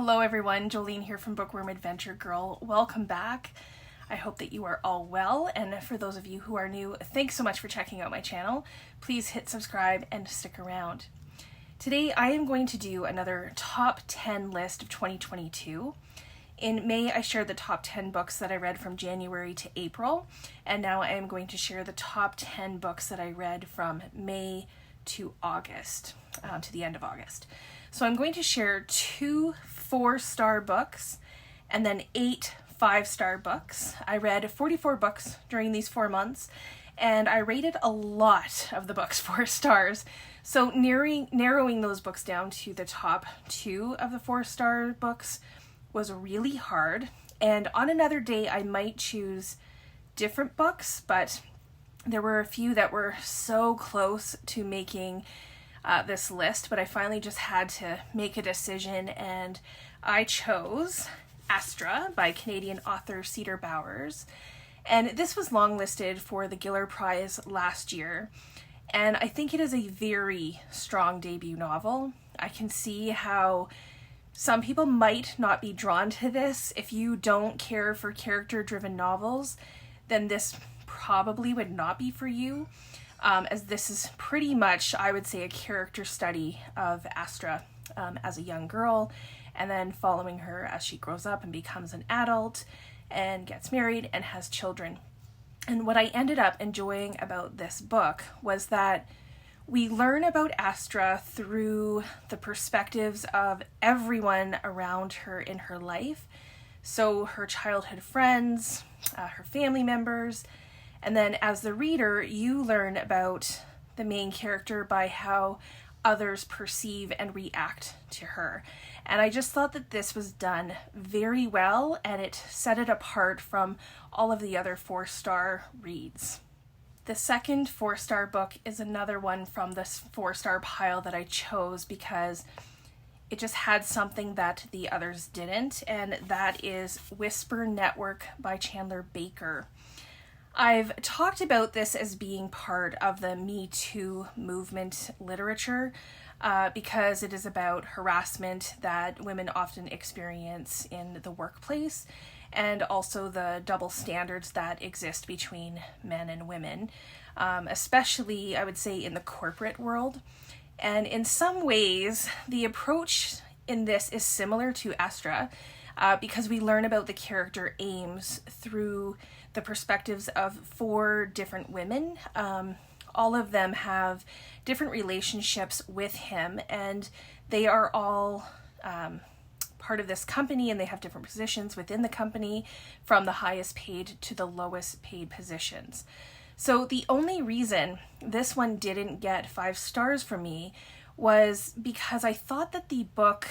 Hello everyone, Jolene here from Bookworm Adventure Girl. Welcome back. I hope that you are all well, and for those of you who are new, thanks so much for checking out my channel. Please hit subscribe and stick around. Today I am going to do another top 10 list of 2022. In May I shared the top 10 books that I read from January to April, and now I am going to share the top 10 books that I read from May to August, to the end of August. So I'm going to share 2 4-star books and then 8 5-star books. I read 44 books during these 4 months, and I rated a lot of the books 4 stars. So narrowing those books down to the top 2 of the 4-star books was really hard. And on another day, I might choose different books, but there were a few that were so close to making this list, but I finally just had to make a decision, and I chose Astra by Canadian author Cedar. And this was longlisted for the Gilbert Prize last year, and I think it is a very strong debut novel. I can see how some people might not be drawn to this. If you don't care for character-driven novels, then this probably would not be for you. As this is pretty much, I would say, a character study of Astra as a young girl, and then following her as she grows up and becomes an adult and gets married and has children. And what I ended up enjoying about this book was that we learn about Astra through the perspectives of everyone around her in her life. So her childhood friends, her family members, and then as the reader, you learn about the main character by how others perceive and react to her. And I just thought that this was done very well, and it set it apart from all of the other 4-star reads. The second 4-star book is another one from this 4-star pile that I chose because it just had something that the others didn't, and that is Whisper Network by Chandler Baker. I've talked about this as being part of the Me Too movement literature because it is about harassment that women often experience in the workplace, and also the double standards that exist between men and women, especially, I would say, in the corporate world. And in some ways, the approach in this is similar to Astra because we learn about the character Ames through the perspectives of 4 different women. All of them have different relationships with him, and they are all part of this company, and they have different positions within the company, from the highest paid to the lowest paid positions. So the only reason this one didn't get 5 stars from me was because I thought that the book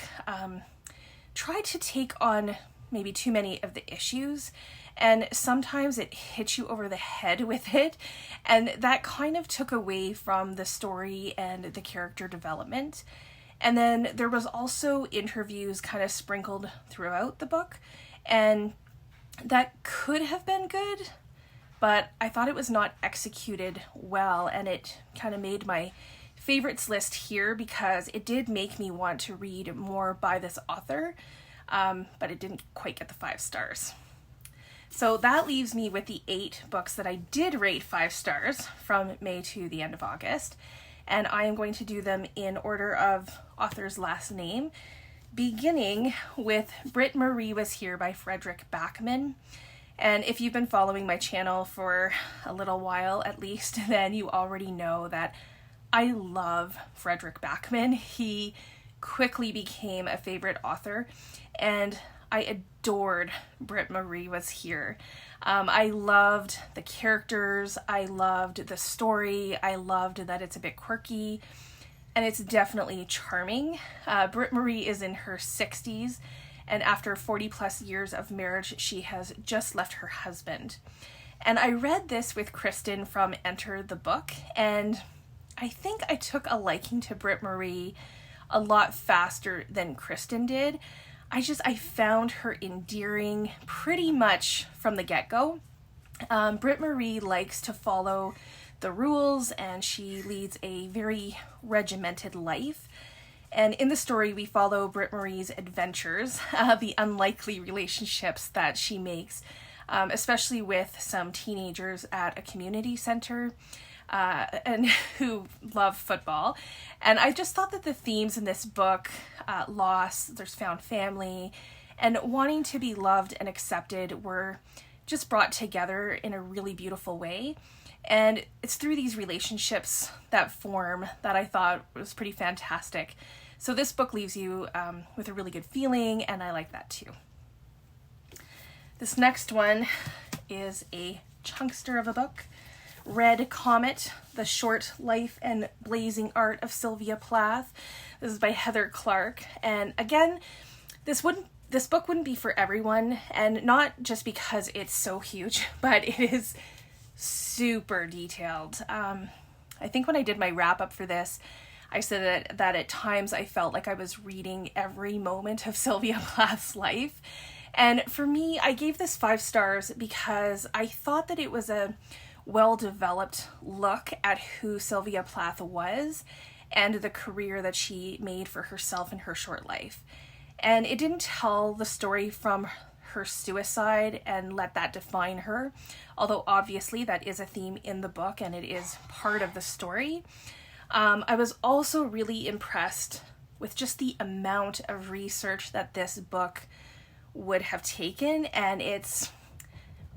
tried to take on maybe too many of the issues, and sometimes it hits you over the head with it, and that kind of took away from the story and the character development. And then there was also interviews kind of sprinkled throughout the book, and that could have been good, but I thought it was not executed well, and it kind of made my favorites list here because it did make me want to read more by this author, but it didn't quite get the 5 stars. So that leaves me with the 8 books that I did rate 5 stars from May to the end of August, and I am going to do them in order of author's last name, beginning with Britt-Marie Was Here by Fredrik Backman. And if you've been following my channel for a little while at least, then you already know that I love Fredrik Backman. He quickly became a favorite author, and I adored Britt-Marie Was Here. I loved the characters, I loved the story, I loved that it's a bit quirky, and it's definitely charming. Britt-Marie is in her 60s, and after 40 plus years of marriage, she has just left her husband. And I read this with Kristin from Enter the Book, and I think I took a liking to Britt-Marie a lot faster than Kristin did. I found her endearing pretty much from the get-go. Britt-Marie likes to follow the rules, and she leads a very regimented life. And in the story, we follow Britt-Marie's adventures, the unlikely relationships that she makes, especially with some teenagers at a community center and who love football. And I just thought that the themes in this book, loss, there's found family, and wanting to be loved and accepted were just brought together in a really beautiful way. And it's through these relationships that form that I thought was pretty fantastic. So this book leaves you with a really good feeling, and I like that too. This next one is a chunkster of a book. Red Comet, The Short Life and Blazing Art of Sylvia Plath. This is by Heather Clark. And again, this book wouldn't be for everyone, and not just because it's so huge, but it is super detailed. I think when I did my wrap-up for this, I said that at times I felt like I was reading every moment of Sylvia Plath's life. And for me, I gave this 5 stars because I thought that it was a well-developed look at who Sylvia Plath was and the career that she made for herself in her short life. And it didn't tell the story from her suicide and let that define her, although obviously that is a theme in the book and it is part of the story. I was also really impressed with just the amount of research that this book would have taken, and it's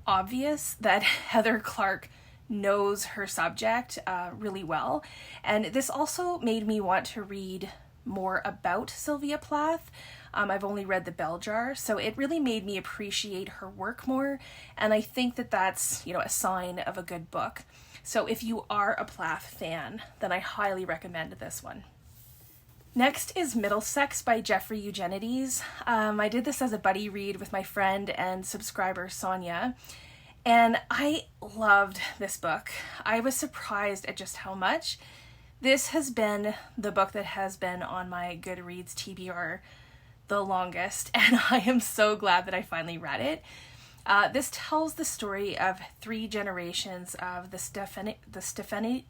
obvious that Heather Clark knows her subject really well. And this also made me want to read more about Sylvia Plath. I've only read The Bell Jar, so it really made me appreciate her work more, and I think that that's, a sign of a good book. So if you are a Plath fan, then I highly recommend this one. Next is Middlesex by Jeffrey Eugenides. I did this as a buddy read with my friend and subscriber Sonja, and I loved this book. I was surprised at just how much. This has been the book that has been on my Goodreads TBR the longest, and I am so glad that I finally read it. This tells the story of 3 generations of the Stephanides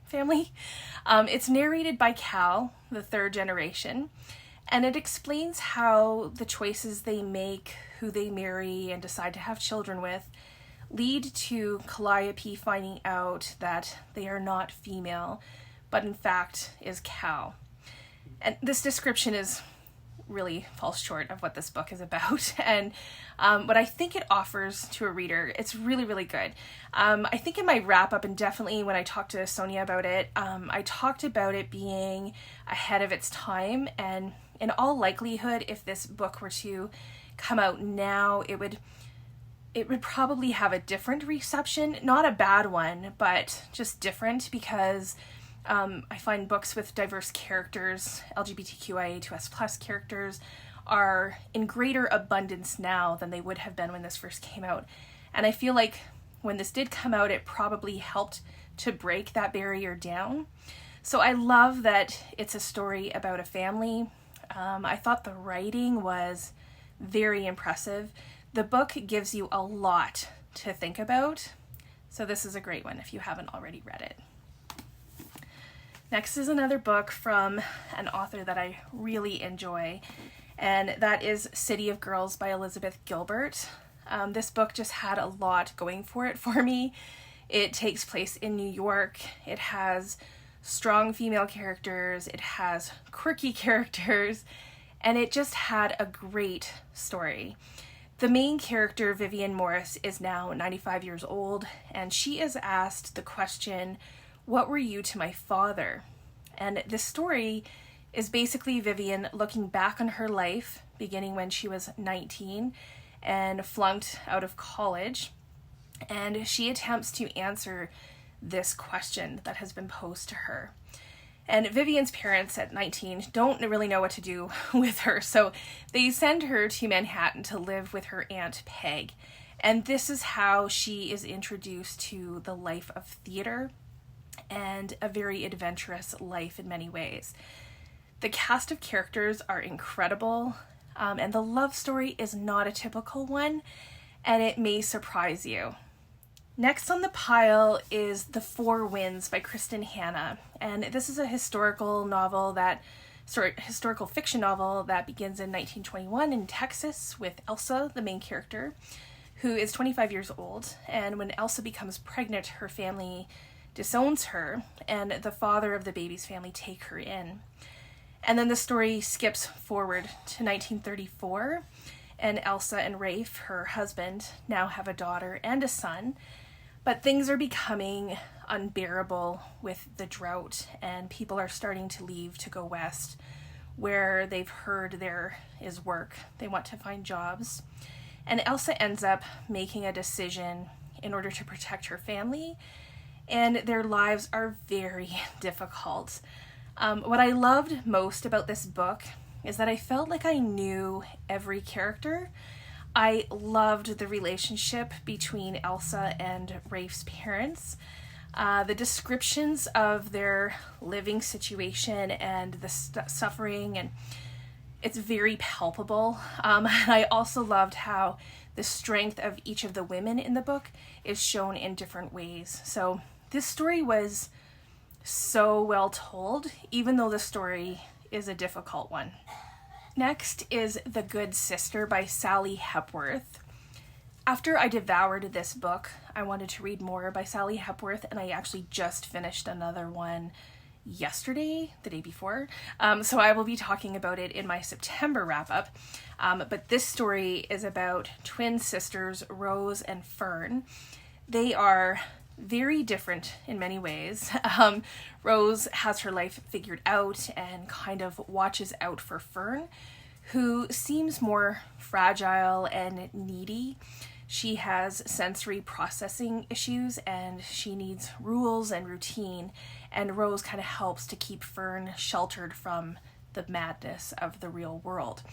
family. It's narrated by Cal, the 3rd generation, and it explains how the choices they make, who they marry and decide to have children with, lead to Calliope finding out that they are not female, but in fact is Cal. And this description really falls short of what this book is about, and what I think it offers to a reader, it's really, really good. I think in my wrap-up, and definitely when I talked to Sonja about it, I talked about it being ahead of its time, and in all likelihood, if this book were to come out now, it would probably have a different reception. Not a bad one, but just different, because I find books with diverse characters, LGBTQIA2S+ characters, are in greater abundance now than they would have been when this first came out. And I feel like when this did come out, it probably helped to break that barrier down. So I love that it's a story about a family. I thought the writing was very impressive. The book gives you a lot to think about. So this is a great one if you haven't already read it. Next is another book from an author that I really enjoy, and that is City of Girls by Elizabeth Gilbert. This book just had a lot going for it for me. It takes place in New York. It has strong female characters. It has quirky characters, and it just had a great story. The main character, Vivian Morris, is now 95 years old, and she is asked the question, "What were you to my father?" And this story is basically Vivian looking back on her life, beginning when she was 19 and flunked out of college, and she attempts to answer this question that has been posed to her. And Vivian's parents at 19 don't really know what to do with her, so they send her to Manhattan to live with her Aunt Peg. And this is how she is introduced to the life of theater and a very adventurous life in many ways. The cast of characters are incredible, and the love story is not a typical one, and it may surprise you. Next on the pile is The Four Winds by Kristin, and this is a historical novel that historical fiction novel that begins in 1921 in Texas with Elsa, the main character, who is 25 years old. And when Elsa becomes pregnant, her family disowns her, and the father of the baby's family take her in. And then the story skips forward to 1934, and Elsa and Rafe, her husband, now have a daughter and a son, but things are becoming unbearable with the drought, and people are starting to leave to go west, where they've heard there is work. They want to find jobs. And Elsa ends up making a decision in order to protect her family, and their lives are very difficult. What I loved most about this book is that I felt like I knew every character. I loved the relationship between Elsa and Rafe's parents. The descriptions of their living situation and the suffering, and it's very palpable. And I also loved how the strength of each of the women in the book is shown in different ways. So this story was so well told, even though the story is a difficult one. Next is The Good Sister by Sally Hepworth. After I devoured this book, I wanted to read more by Sally Hepworth, and I actually just finished another one yesterday, the day before. So I will be talking about it in my September wrap-up. But this story is about twin sisters, Rose and Fern. They are very different in many ways. Rose has her life figured out and kind of watches out for Fern, who seems more fragile and needy. She has sensory processing issues and she needs rules and routine, and Rose kind of helps to keep Fern sheltered from the madness of the real world.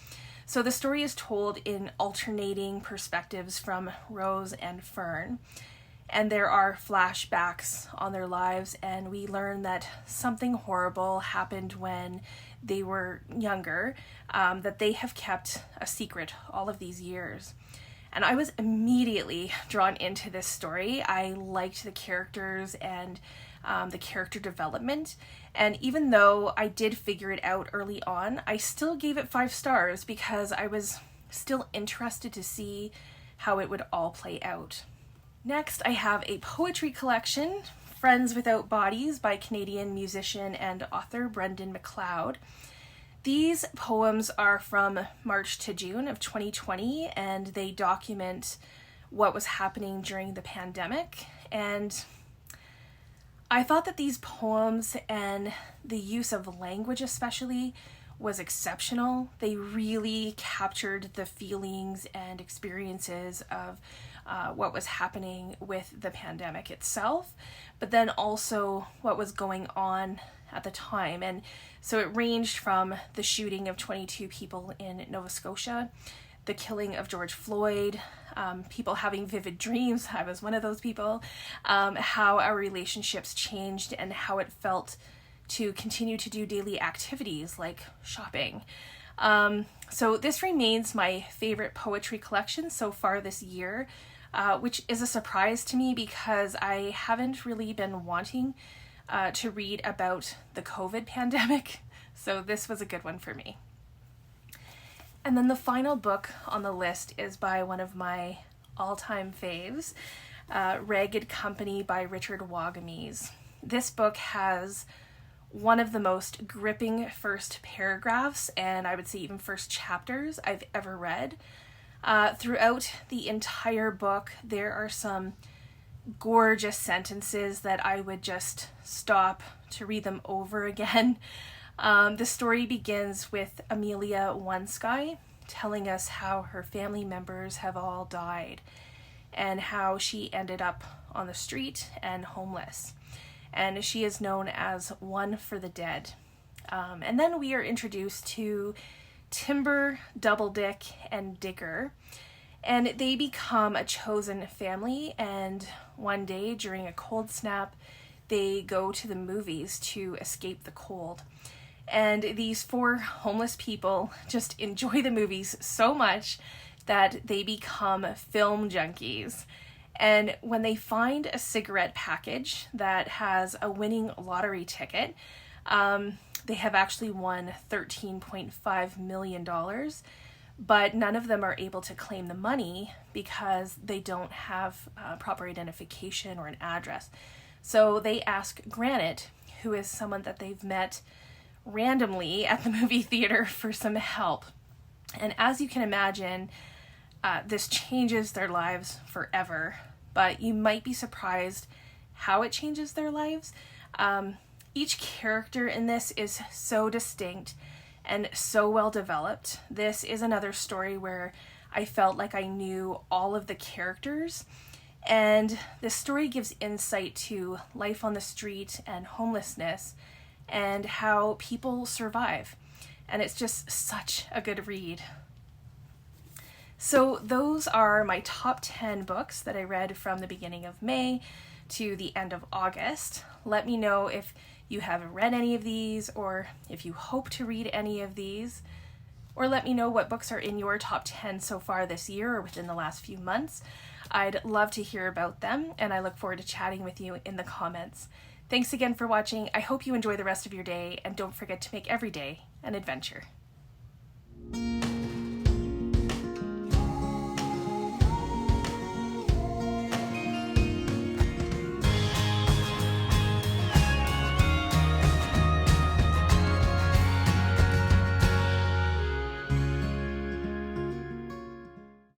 So the story is told in alternating perspectives from Rose and Fern, and there are flashbacks on their lives, and we learn that something horrible happened when they were younger, that they have kept a secret all of these years. And I was immediately drawn into this story. I liked the characters and the character development. And even though I did figure it out early on, I still gave it 5 stars because I was still interested to see how it would all play out. Next, I have a poetry collection, Friends Without Bodies by Canadian musician and author Brendan McLeod. These poems are from March to June of 2020, and they document what was happening during the pandemic. And I thought that these poems and the use of language especially was exceptional. They really captured the feelings and experiences of what was happening with the pandemic itself, but then also what was going on at the time. And so it ranged from the shooting of 22 people in Nova Scotia, the killing of George Floyd, people having vivid dreams, I was one of those people, how our relationships changed and how it felt to continue to do daily activities like shopping. So this remains my favorite poetry collection so far this year, which is a surprise to me because I haven't really been wanting to read about the COVID pandemic. So this was a good one for me. And then the final book on the list is by one of my all-time faves, Ragged Company by Richard Wagamese. This book has one of the most gripping first paragraphs, and I would say even first chapters I've ever read. Throughout the entire book, there are some gorgeous sentences that I would just stop to read them over again. The story begins with Amelia Onesky telling us how her family members have all died and how she ended up on the street and homeless. And she is known as One for the Dead. And then we are introduced to Timber, Doubledick, and Digger, and they become a chosen family, and one day during a cold snap, they go to the movies to escape the cold. And these 4 homeless people just enjoy the movies so much that they become film junkies. And when they find a cigarette package that has a winning lottery ticket, They have actually won $13.5 million, but none of them are able to claim the money because they don't have proper identification or an address. So they ask Granite, who is someone that they've met randomly at the movie theater, for some help. And as you can imagine, this changes their lives forever, but you might be surprised how it changes their lives. Each character in this is so distinct and so well developed. This is another story where I felt like I knew all of the characters, and this story gives insight to life on the street and homelessness and how people survive. And it's just such a good read. So those are my top 10 books that I read from the beginning of May to the end of August. Let me know if you have read any of these, or if you hope to read any of these, or let me know what books are in your top 10 so far this year or within the last few months. I'd love to hear about them, and I look forward to chatting with you in the comments. Thanks again for watching. I hope you enjoy the rest of your day, and don't forget to make every day an adventure.